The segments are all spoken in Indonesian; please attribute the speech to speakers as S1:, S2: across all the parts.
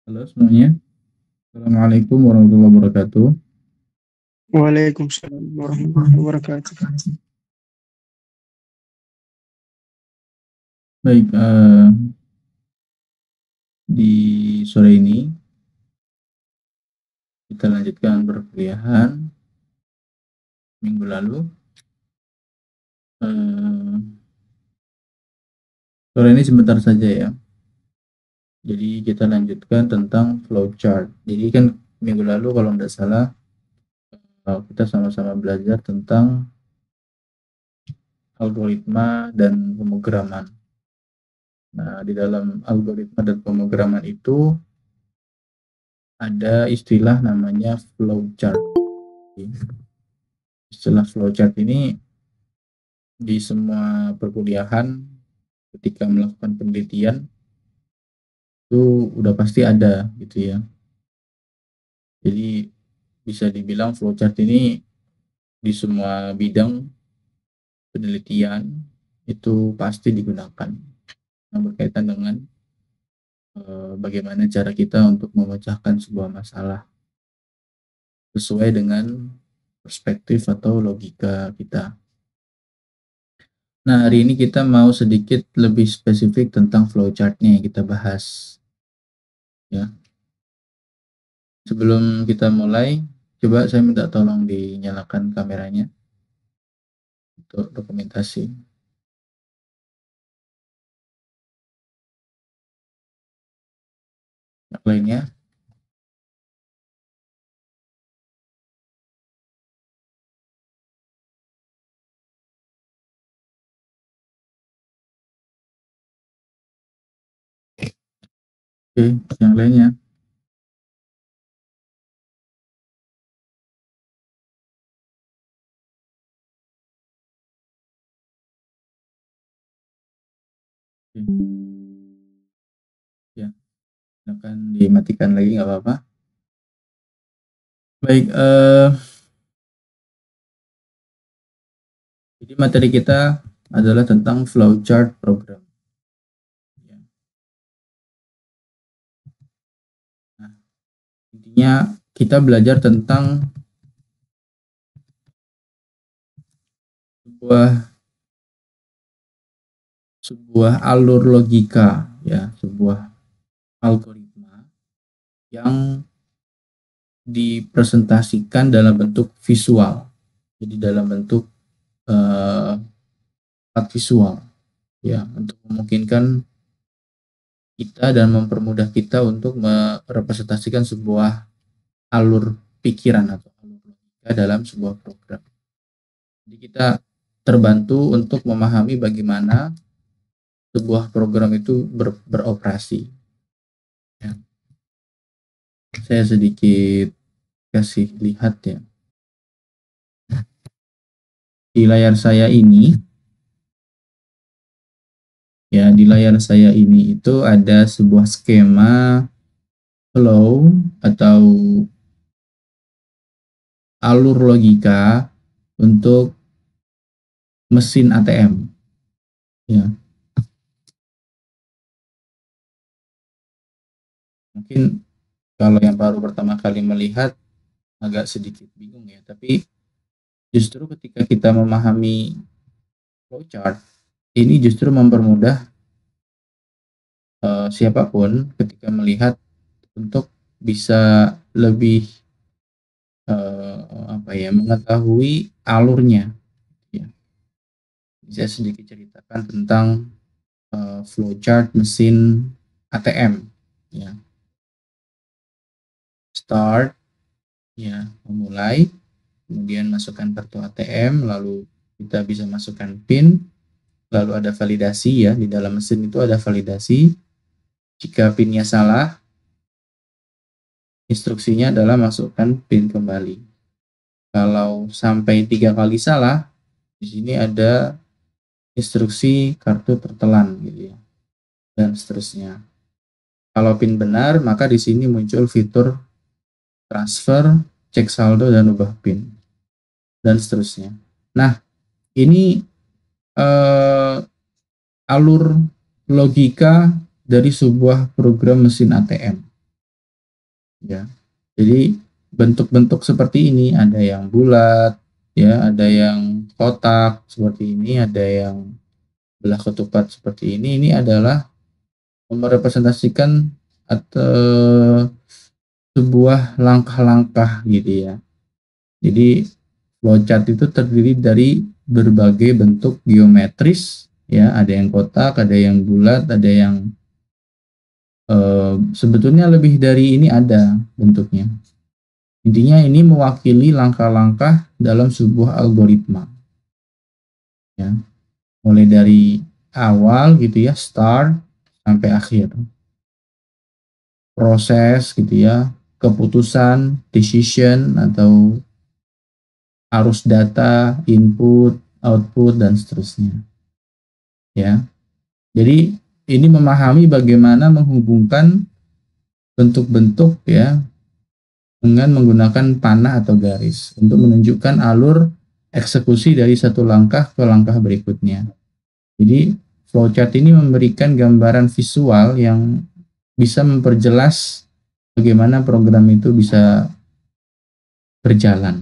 S1: Halo semuanya, Assalamualaikum warahmatullahi wabarakatuh.
S2: Waalaikumsalam warahmatullahi wabarakatuh.
S1: Baik, di sore ini kita lanjutkan perkuliahan minggu lalu. Eh, Sore ini sebentar saja ya. Jadi kita lanjutkan tentang flowchart. Jadi kan minggu lalu kalau tidak salah kita sama-sama belajar tentang algoritma dan pemrograman. Nah, di dalam algoritma dan pemrograman itu ada istilah namanya flowchart. Istilah flowchart ini di semua perkuliahan ketika melakukan penelitian itu udah pasti ada gitu ya. Jadi bisa dibilang flowchart ini di semua bidang penelitian itu pasti digunakan yang berkaitan dengan bagaimana cara kita untuk memecahkan sebuah masalah sesuai dengan perspektif atau logika kita. Nah, hari ini kita mau sedikit lebih spesifik tentang flowchart-nya yang kita bahas. Ya. Sebelum kita mulai, coba saya minta tolong dinyalakan kameranya untuk dokumentasi. Yang lainnya. Oke, yang lainnya. Oke. Ya, silakan dimatikan lagi nggak apa-apa. Baik, jadi materi kita adalah tentang flowchart program. Ya. Nah, intinya kita belajar tentang sebuah alur logika, ya, sebuah algoritma yang dipresentasikan dalam bentuk visual. Jadi dalam bentuk visual, ya, untuk memungkinkan kita dan mempermudah kita untuk merepresentasikan sebuah alur pikiran atau alur logika dalam sebuah program. Jadi kita terbantu untuk memahami bagaimana sebuah program itu beroperasi. Ya. Saya sedikit kasih lihat ya. Di layar saya ini, itu ada sebuah skema flow atau alur logika untuk mesin ATM. Ya. Mungkin kalau yang baru pertama kali melihat agak sedikit bingung ya, tapi justru ketika kita memahami flowchart, ini justru mempermudah siapapun ketika melihat untuk bisa lebih mengetahui alurnya. Ya. Saya sedikit ceritakan tentang flowchart mesin ATM. Ya. Start, ya, memulai, kemudian masukkan kartu ATM, lalu kita bisa masukkan PIN, lalu ada validasi ya, di dalam mesin itu ada validasi. Jika PIN-nya salah, instruksinya adalah masukkan PIN kembali. Kalau sampai 3 kali salah, di sini ada instruksi kartu tertelan gitu ya, dan seterusnya. Kalau PIN benar, maka di sini muncul fitur transfer, cek saldo, dan ubah PIN, dan seterusnya. Nah, ini alur logika dari sebuah program mesin ATM. ya. Jadi bentuk-bentuk seperti ini, ada yang bulat, ya, ada yang kotak seperti ini, ada yang belah ketupat seperti ini. Ini adalah merepresentasikan atau sebuah langkah-langkah gitu ya. Jadi flowchart itu terdiri dari berbagai bentuk geometris, ya, ada yang kotak, ada yang bulat, ada yang sebetulnya lebih dari ini ada bentuknya. Intinya ini mewakili langkah-langkah dalam sebuah algoritma, ya, mulai dari awal gitu ya, start sampai akhir, proses gitu ya, keputusan, decision atau arus data, input, output dan seterusnya, ya. Jadi ini memahami bagaimana menghubungkan bentuk-bentuk ya dengan menggunakan panah atau garis untuk menunjukkan alur eksekusi dari satu langkah ke langkah berikutnya. Jadi flowchart ini memberikan gambaran visual yang bisa memperjelas bagaimana program itu bisa berjalan.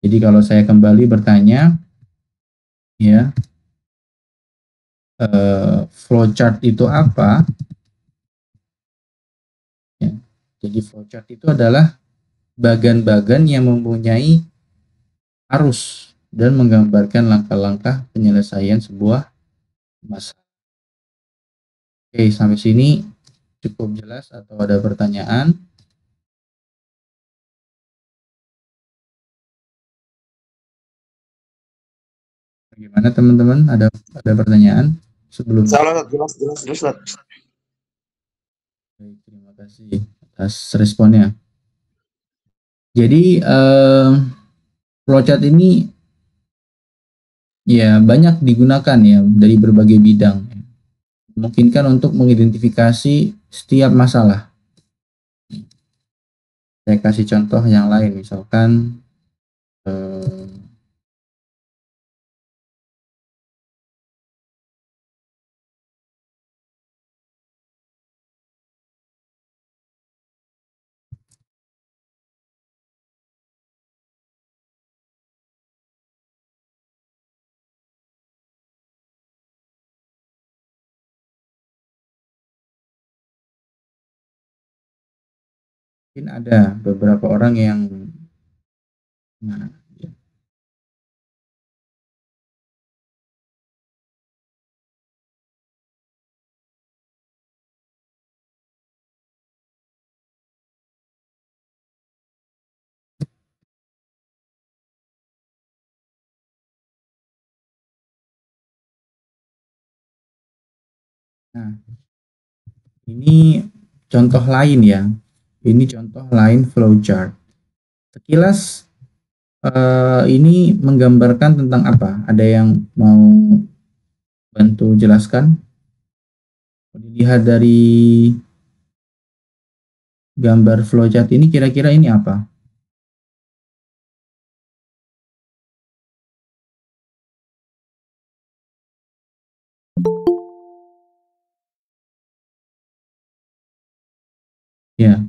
S1: Jadi kalau saya kembali bertanya, ya, flowchart itu apa? Ya, jadi flowchart itu adalah bagan-bagan yang mempunyai arus dan menggambarkan langkah-langkah penyelesaian sebuah masalah. Oke, sampai sini cukup jelas atau ada pertanyaan? Bagaimana teman-teman? Ada pertanyaan sebelum?
S2: Salah, jelas.
S1: Baik, terima kasih atas responnya. Jadi flowchart ini ya banyak digunakan ya dari berbagai bidang. Memungkinkan untuk mengidentifikasi setiap masalah. Saya kasih contoh yang lain, misalkan mungkin ada beberapa orang yang nah, ya. Nah, ini contoh lain ya. Ini contoh lain flowchart. Sekilas ini menggambarkan tentang apa? Ada yang mau bantu jelaskan? Dilihat dari gambar flowchart ini kira-kira ini apa? Ya,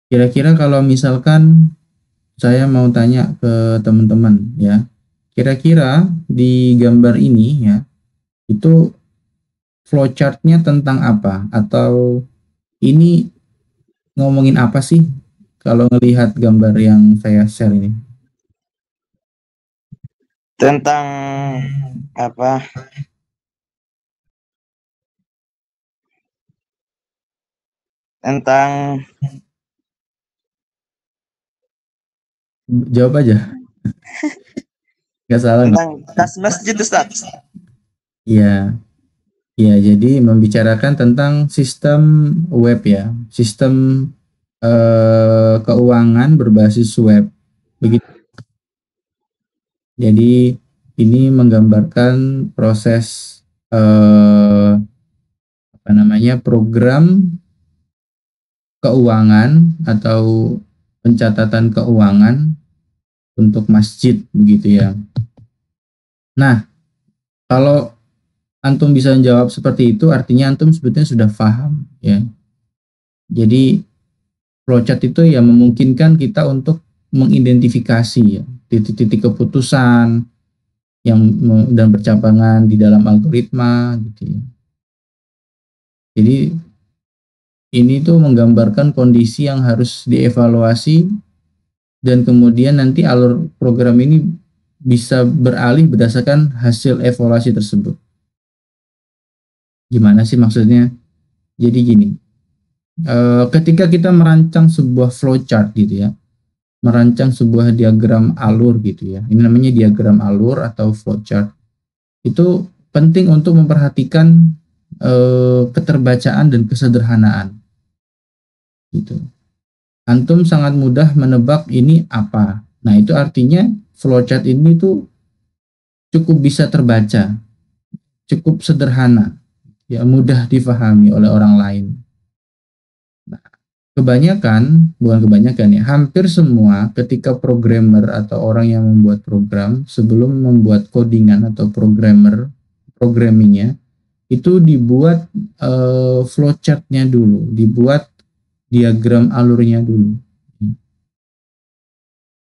S1: kira-kira kalau misalkan saya mau tanya ke teman-teman ya, kira-kira di gambar ini ya, itu flowchartnya tentang apa? Atau ini ngomongin apa sih kalau ngelihat gambar yang saya share ini?
S2: Tentang apa? Tentang
S1: Jawab aja, nggak salah nggak?
S2: kas masjid, Ustaz.
S1: Iya, iya. Jadi membicarakan tentang sistem web ya, sistem keuangan berbasis web. Begitu. Jadi ini menggambarkan proses apa namanya program keuangan atau pencatatan keuangan untuk masjid begitu ya. Nah, kalau antum bisa menjawab seperti itu artinya antum sebetulnya sudah paham ya. Jadi flowchart itu ya memungkinkan kita untuk mengidentifikasi ya titik-titik keputusan yang dan bercabangan di dalam algoritma gitu ya. Jadi ini tuh menggambarkan kondisi yang harus dievaluasi dan kemudian nanti alur program ini bisa beralih berdasarkan hasil evaluasi tersebut. Gimana sih maksudnya? Jadi gini, ketika kita merancang sebuah flowchart gitu ya, merancang sebuah diagram alur gitu ya, ini namanya diagram alur atau flowchart, itu penting untuk memperhatikan keterbacaan dan kesederhanaan gitu. Antum sangat mudah menebak ini apa. Nah, itu artinya flowchart ini tuh cukup bisa terbaca, cukup sederhana, ya mudah difahami oleh orang lain. Nah, bukan kebanyakan ya, hampir semua ketika programmer atau orang yang membuat program sebelum membuat codingan atau programmingnya itu dibuat flowchartnya dulu, dibuat diagram alurnya dulu.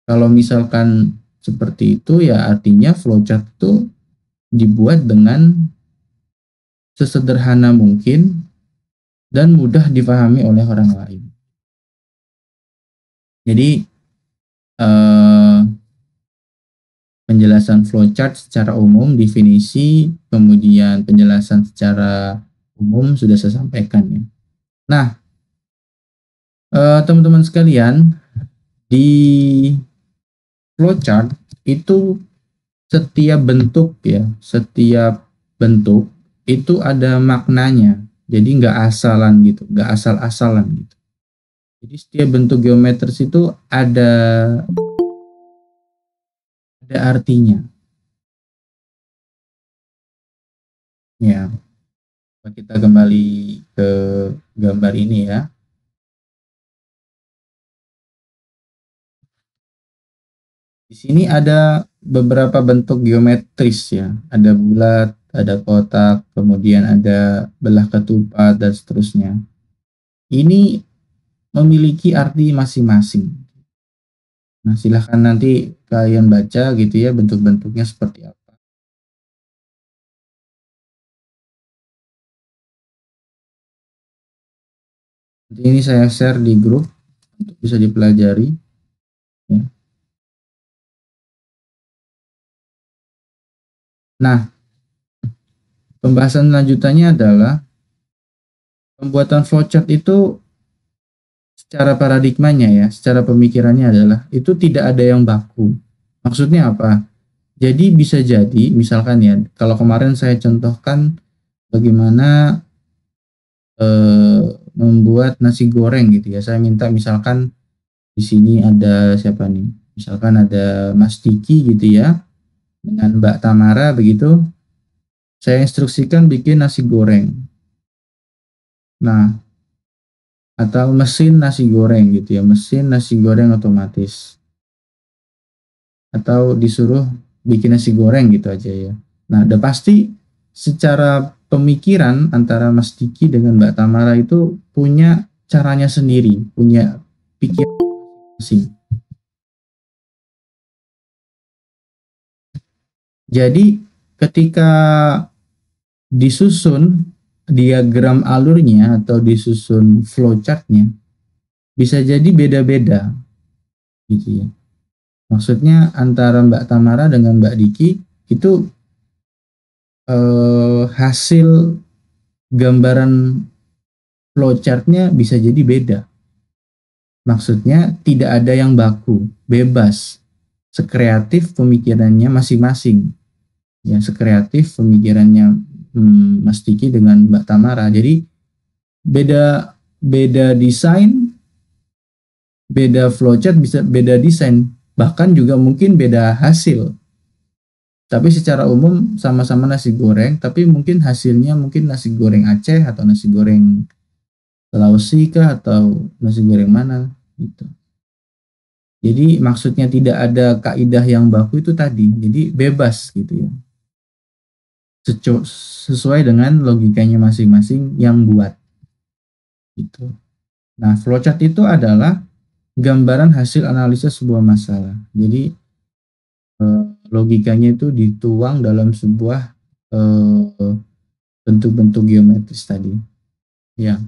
S1: Kalau misalkan seperti itu ya artinya flowchart itu dibuat dengan sesederhana mungkin dan mudah dipahami oleh orang lain. Jadi penjelasan flowchart secara umum, definisi, kemudian penjelasan secara umum sudah saya sampaikan ya. Nah, teman-teman sekalian, di flowchart itu setiap bentuk itu ada maknanya. Jadi nggak asalan gitu, nggak asal-asalan gitu. Jadi setiap bentuk geometris itu ada artinya. Ya, kita kembali ke gambar ini ya. Di sini ada beberapa bentuk geometris ya. Ada bulat, ada kotak, kemudian ada belah ketupat dan seterusnya. Ini memiliki arti masing-masing. Nah, silahkan nanti kalian baca gitu ya bentuk-bentuknya seperti apa. Nanti ini saya share di grup untuk bisa dipelajari. Ya. Nah, pembahasan lanjutannya adalah pembuatan flowchart itu secara paradigmanya ya, secara pemikirannya adalah itu tidak ada yang baku. Maksudnya apa? Jadi bisa jadi misalkan ya, kalau kemarin saya contohkan bagaimana membuat nasi goreng gitu ya. Saya minta misalkan di sini ada siapa nih? Misalkan ada Mas Diki gitu ya, dengan Mbak Tamara begitu. Saya instruksikan bikin nasi goreng. Nah, atau mesin nasi goreng gitu ya, mesin nasi goreng otomatis. Atau disuruh bikin nasi goreng gitu aja ya. Nah, udah pasti secara pemikiran antara Mas Diki dengan Mbak Tamara itu punya caranya sendiri, punya pikiran masing. Jadi ketika disusun diagram alurnya atau disusun flowchartnya bisa jadi beda-beda gitu ya. Maksudnya antara Mbak Tamara dengan Mbak Diki itu hasil gambaran flowchartnya bisa jadi beda. Maksudnya tidak ada yang baku, bebas, sekreatif pemikirannya masing-masing. Ya, sekreatif pemikirannya Mas Diki dengan Mbak Tamara. Jadi beda desain, beda flowchart, bisa beda desain, bahkan juga mungkin beda hasil. Tapi secara umum sama-sama nasi goreng, tapi mungkin hasilnya mungkin nasi goreng Aceh atau nasi goreng Sulawesi kah atau nasi goreng mana gitu. Jadi maksudnya tidak ada kaidah yang baku itu tadi. Jadi bebas gitu ya. Sesuai dengan logikanya masing-masing yang buat gitu. Nah, flowchart itu adalah gambaran hasil analisis sebuah masalah. Jadi logikanya itu dituang dalam sebuah bentuk-bentuk geometris tadi. Ya.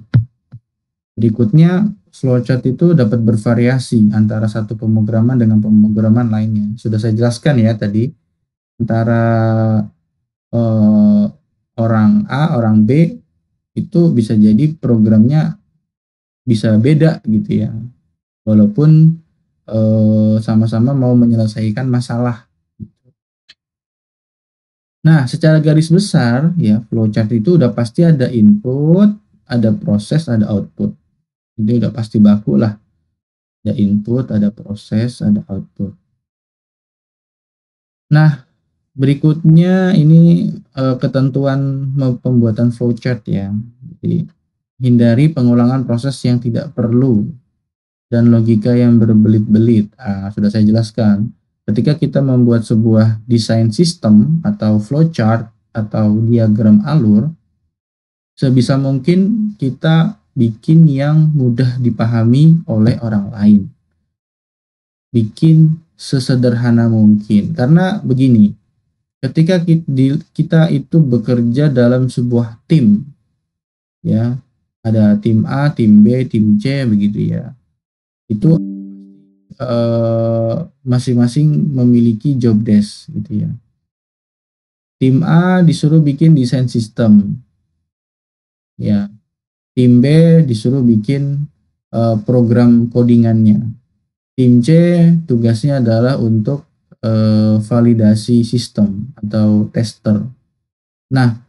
S1: Berikutnya, flowchart itu dapat bervariasi antara satu pemrograman dengan pemrograman lainnya. Sudah saya jelaskan ya tadi, antara orang A, orang B itu bisa jadi programnya bisa beda gitu ya. Walaupun sama-sama mau menyelesaikan masalah. Nah, secara garis besar ya flowchart itu udah pasti ada input, ada proses, ada output. Itu udah pasti baku lah. Ada input, ada proses, ada output. Nah, berikutnya ini ketentuan pembuatan flowchart ya. Jadi hindari pengulangan proses yang tidak perlu dan logika yang berbelit-belit. Sudah saya jelaskan. Ketika kita membuat sebuah desain sistem atau flowchart atau diagram alur, sebisa mungkin kita bikin yang mudah dipahami oleh orang lain. Bikin sesederhana mungkin. Karena begini, ketika kita itu bekerja dalam sebuah tim, ya, ada tim A, tim B, tim C, begitu ya. Itu masing-masing memiliki job desk gitu ya. Tim A disuruh bikin desain sistem, ya. Tim B disuruh bikin program codingannya. Tim C tugasnya adalah untuk validasi sistem atau tester. Nah,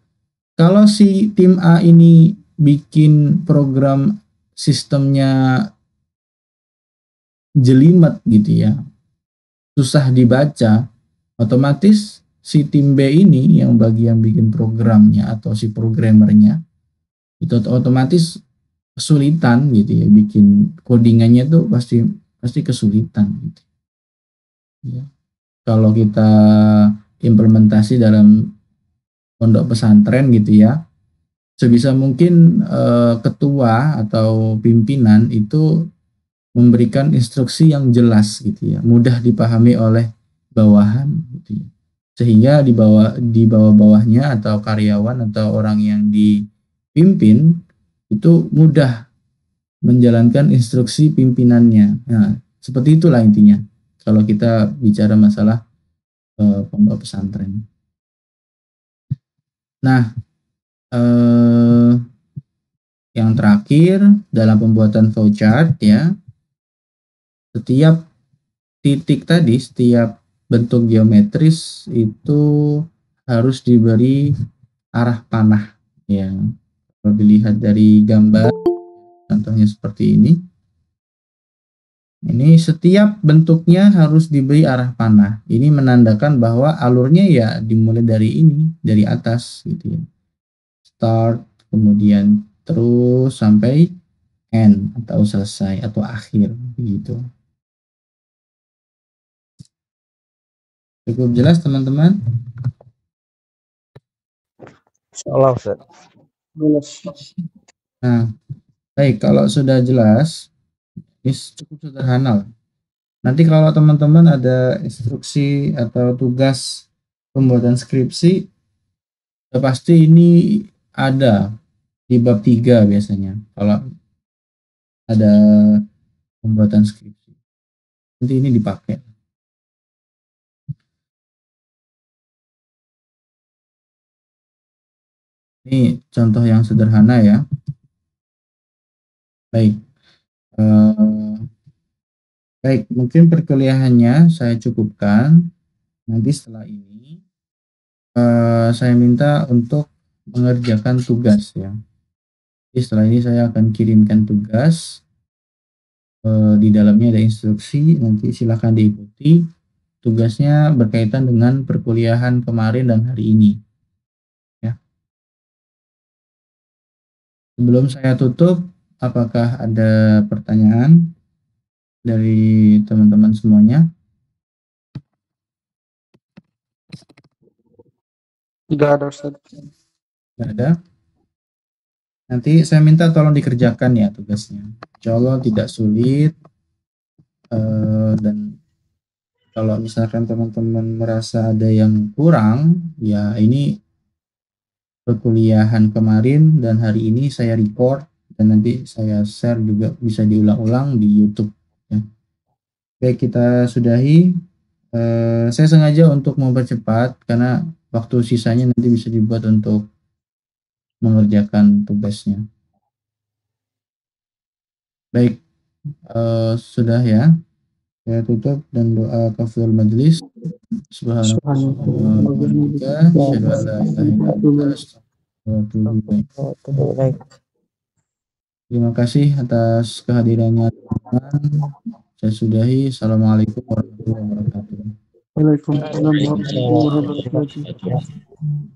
S1: kalau si tim A ini bikin program sistemnya jelimet gitu ya, susah dibaca, otomatis si tim B ini yang bagian bikin programnya atau si programmernya itu otomatis kesulitan gitu ya, bikin codingannya tuh pasti pasti kesulitan gitu ya. Kalau kita implementasi dalam pondok pesantren gitu ya, sebisa mungkin ketua atau pimpinan itu memberikan instruksi yang jelas gitu ya, mudah dipahami oleh bawahan gitu ya. Sehingga di bawah-bawahnya atau karyawan atau orang yang dipimpin itu mudah menjalankan instruksi pimpinannya. Nah, seperti itulah intinya. Kalau kita bicara masalah pondok pesantren. Nah, yang terakhir dalam pembuatan flowchart ya, setiap titik tadi, setiap bentuk geometris itu harus diberi arah panah ya. Kalau dilihat dari gambar, contohnya seperti ini. Ini setiap bentuknya harus diberi arah panah. Ini menandakan bahwa alurnya ya dimulai dari ini, dari atas gitu ya. Start, kemudian terus sampai end atau selesai atau akhir gitu. Cukup jelas teman-teman?
S2: Salah, Ustaz.
S1: Nah, baik, kalau sudah jelas, ini cukup sederhana lah. Nanti kalau teman-teman ada instruksi atau tugas pembuatan skripsi, pasti ini ada di bab 3 biasanya. Kalau ada pembuatan skripsi, nanti ini dipakai. Ini contoh yang sederhana ya. Baik. Baik, mungkin perkuliahannya saya cukupkan. Nanti setelah ini saya minta untuk mengerjakan tugas ya. Jadi setelah ini saya akan kirimkan tugas. Di dalamnya ada instruksi, nanti silakan diikuti. Tugasnya berkaitan dengan perkuliahan kemarin dan hari ini. Ya. Sebelum saya tutup, apakah ada pertanyaan dari teman-teman semuanya?
S2: Tidak ada, Ustaz.
S1: Tidak ada. Nanti saya minta tolong dikerjakan ya tugasnya. Insya Allah tidak sulit. Dan kalau misalkan teman-teman merasa ada yang kurang, ya ini perkuliahan kemarin dan hari ini saya record dan nanti saya share juga, bisa diulang-ulang di YouTube ya. Baik, kita sudahi. Saya sengaja untuk mempercepat karena waktu sisanya nanti bisa dibuat untuk mengerjakan tugasnya. Baik, sudah ya. Saya tutup dan doa kafir majelis. Subhanallah wa bihamdika, asyhadu an la ilaha illa anta, astaghfiruka wa atubu ilaik. Terima kasih atas kehadirannya teman-teman. Saya sudahi. Assalamualaikum warahmatullahi wabarakatuh.
S2: Waalaikumsalam warahmatullahi wabarakatuh.